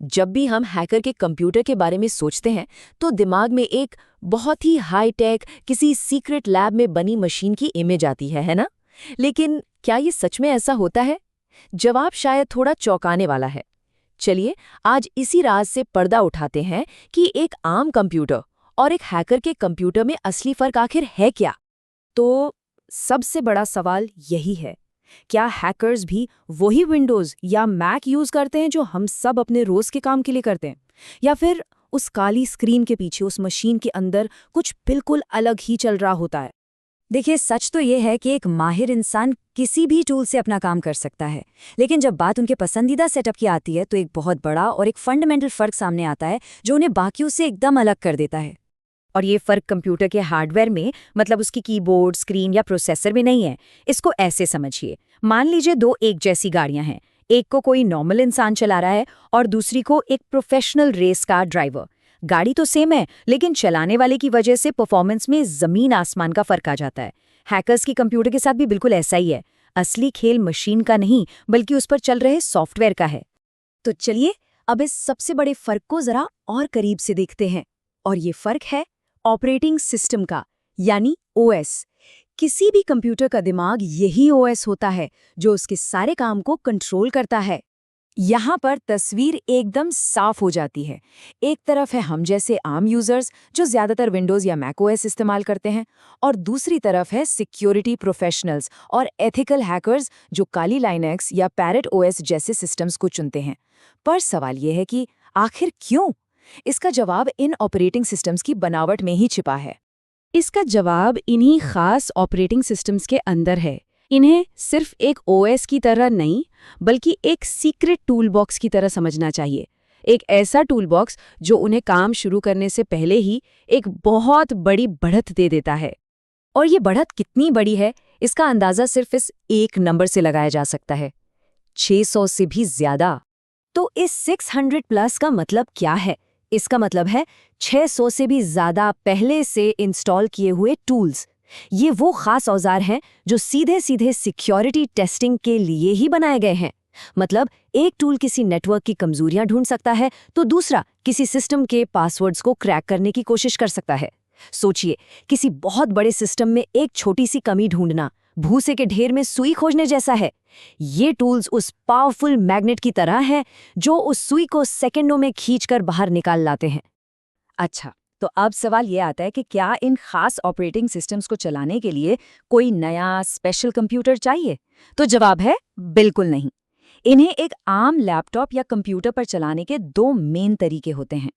जब भी हम हैकर के कंप्यूटर के बारे में सोचते हैं तो दिमाग में एक बहुत ही हाई टेक किसी सीक्रेट लैब में बनी मशीन की इमेज आती है ना? लेकिन क्या ये सच में ऐसा होता है? जवाब शायद थोड़ा चौंकाने वाला है। चलिए आज इसी राज से पर्दा उठाते हैं कि एक आम कंप्यूटर और एक हैकर के कंप्यूटर में असली फर्क आखिर है क्या। तो सबसे बड़ा सवाल यही है, क्या हैकर्स भी वही विंडोज़ या मैक यूज़ करते हैं जो हम सब अपने रोज़ के काम के लिए करते हैं, या फिर उस काली स्क्रीन के पीछे उस मशीन के अंदर कुछ बिल्कुल अलग ही चल रहा होता है। देखिए, सच तो ये है कि एक माहिर इंसान किसी भी टूल से अपना काम कर सकता है, लेकिन जब बात उनके पसंदीदा सेटअप की आती है तो एक बहुत बड़ा और एक फंडामेंटल फ़र्क सामने आता है जो उन्हें बाकियों से एकदम अलग कर देता है। और ये फ़र्क कंप्यूटर के हार्डवेयर में, मतलब उसकी कीबोर्ड, स्क्रीन या प्रोसेसर में नहीं है। इसको ऐसे समझिए, मान लीजिए दो एक जैसी गाड़ियां हैं, एक को कोई नॉर्मल इंसान चला रहा है और दूसरी को एक प्रोफेशनल रेस कार ड्राइवर। गाड़ी तो सेम है, लेकिन चलाने वाले की वजह से परफॉर्मेंस में ज़मीन आसमान का फ़र्क आ जाता है। हैकर्स की कंप्यूटर के साथ भी बिल्कुल ऐसा ही है। असली खेल मशीन का नहीं, बल्कि उस पर चल रहे सॉफ्टवेयर का है। तो चलिए अब इस सबसे बड़े फ़र्क को ज़रा और करीब से देखते हैं, और ये फ़र्क है ऑपरेटिंग सिस्टम का, यानी ओएस। किसी भी कंप्यूटर का दिमाग यही ओएस होता है जो उसके सारे काम को कंट्रोल करता है। यहाँ पर तस्वीर एकदम साफ हो जाती है। एक तरफ है हम जैसे आम यूजर्स जो ज्यादातर विंडोज या मैक ओएस इस्तेमाल करते हैं, और दूसरी तरफ है सिक्योरिटी प्रोफेशनल्स और एथिकल हैकर्स जो काली लाइनक्स या पैरेट ओएस जैसे सिस्टम्स को चुनते हैं। पर सवाल यह है कि आखिर क्यों? इसका जवाब इन ऑपरेटिंग सिस्टम्स की बनावट में ही छिपा है। इसका जवाब इन्हीं खास ऑपरेटिंग सिस्टम्स के अंदर है। इन्हें सिर्फ एक ओएस की तरह नहीं, बल्कि एक सीक्रेट टूल बॉक्स की तरह समझना चाहिए। एक ऐसा टूल बॉक्स जो उन्हें काम शुरू करने से पहले ही एक बहुत बड़ी बढ़त दे देता है। और ये बढ़त कितनी बड़ी है, इसका अंदाज़ा सिर्फ इस एक नंबर से लगाया जा सकता है, 600 से भी ज़्यादा। तो इस 600 प्लस का मतलब क्या है? इसका मतलब है 600 से भी ज़्यादा पहले से इंस्टॉल किए हुए टूल्स। ये वो खास औजार हैं जो सीधे सीधे सिक्योरिटी टेस्टिंग के लिए ही बनाए गए हैं। मतलब एक टूल किसी नेटवर्क की कमजोरियां ढूंढ सकता है तो दूसरा किसी सिस्टम के पासवर्ड्स को क्रैक करने की कोशिश कर सकता है। सोचिए, किसी बहुत बड़े सिस्टम में एक छोटी सी कमी ढूंढना भूसे के ढेर में सुई खोजने जैसा है। ये टूल्स उस पावरफुल मैग्नेट की तरह हैं जो उस सुई को सेकंडों में खींचकर बाहर निकाल लाते हैं। अच्छा, तो अब सवाल ये आता है कि क्या इन खास ऑपरेटिंग सिस्टम्स को चलाने के लिए कोई नया स्पेशल कंप्यूटर चाहिए? तो जवाब है बिल्कुल नहीं। इन्हें एक आम लैपटॉप या कंप्यूटर पर चलाने के दो मेन तरीके होते हैं।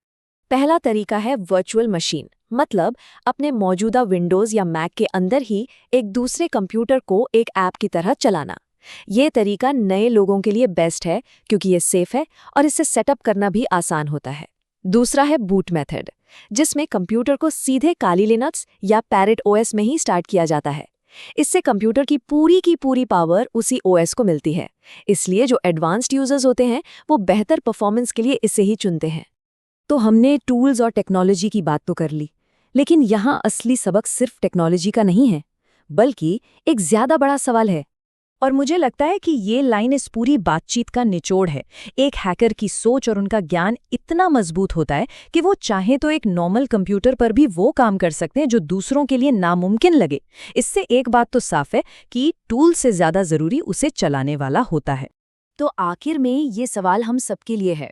पहला तरीका है वर्चुअल मशीन, मतलब अपने मौजूदा विंडोज या मैक के अंदर ही एक दूसरे कंप्यूटर को एक ऐप की तरह चलाना। ये तरीका नए लोगों के लिए बेस्ट है क्योंकि ये सेफ है और इससे सेटअप करना भी आसान होता है। दूसरा है बूट मेथड, जिसमें कंप्यूटर को सीधे काली लिनक्स या पैरेट ओएस में ही स्टार्ट किया जाता है। इससे कंप्यूटर की पूरी पावर उसी ओएस को मिलती है। इसलिए जो एडवांस्ड यूजर्स होते हैं वो बेहतर परफॉर्मेंस के लिए इसे ही चुनते हैं। तो हमने टूल्स और टेक्नोलॉजी की बात तो कर ली, लेकिन यहाँ असली सबक सिर्फ टेक्नोलॉजी का नहीं है, बल्कि एक ज्यादा बड़ा सवाल है। और मुझे लगता है कि ये लाइन इस पूरी बातचीत का निचोड़ है। एक हैकर की सोच और उनका ज्ञान इतना मजबूत होता है कि वो चाहे तो एक नॉर्मल कंप्यूटर पर भी वो काम कर सकते हैं जो दूसरों के लिए नामुमकिन लगे। इससे एक बात तो साफ है कि टूल से ज्यादा जरूरी उसे चलाने वाला होता है। तो आखिर में ये सवाल हम सबके लिए है,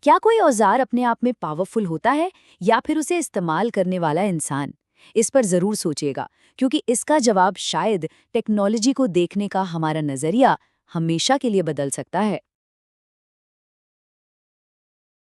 क्या कोई औजार अपने आप में पावरफुल होता है या फिर उसे इस्तेमाल करने वाला इंसान? इस पर जरूर सोचिएगा, क्योंकि इसका जवाब शायद टेक्नोलॉजी को देखने का हमारा नजरिया हमेशा के लिए बदल सकता है।